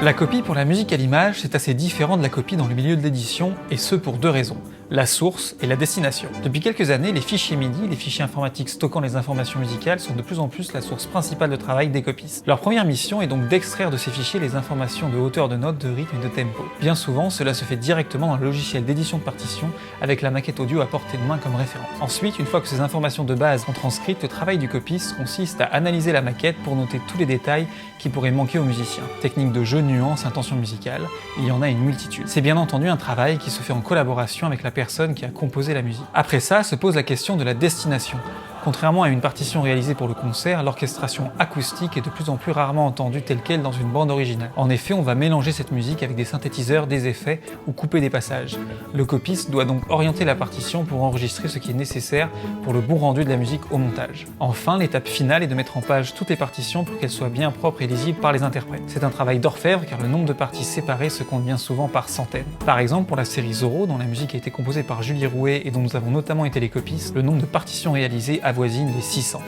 La copie pour la musique à l'image, c'est assez différent de la copie dans le milieu de l'édition, et ce pour deux raisons. La source et la destination. Depuis quelques années, les fichiers MIDI, les fichiers informatiques stockant les informations musicales, sont de plus en plus la source principale de travail des copistes. Leur première mission est donc d'extraire de ces fichiers les informations de hauteur de notes, de rythme et de tempo. Bien souvent, cela se fait directement dans le logiciel d'édition de partition, avec la maquette audio à portée de main comme référence. Ensuite, une fois que ces informations de base sont transcrites, le travail du copiste consiste à analyser la maquette pour noter tous les détails qui pourraient manquer aux musiciens. Techniques de jeu, nuances, intention musicale, il y en a une multitude. C'est bien entendu un travail qui se fait en collaboration avec la personne qui a composé la musique. Après ça, se pose la question de la destination. Contrairement à une partition réalisée pour le concert, l'orchestration acoustique est de plus en plus rarement entendue telle quelle dans une bande originale. En effet, on va mélanger cette musique avec des synthétiseurs, des effets ou couper des passages. Le copiste doit donc orienter la partition pour enregistrer ce qui est nécessaire pour le bon rendu de la musique au montage. Enfin, l'étape finale est de mettre en page toutes les partitions pour qu'elles soient bien propres et lisibles par les interprètes. C'est un travail d'orfèvre car le nombre de parties séparées se compte bien souvent par centaines. Par exemple, pour la série Zorro, dont la musique a été composée par Julie Rouet et dont nous avons notamment été les copistes, le nombre de partitions réalisées avoisine les 600.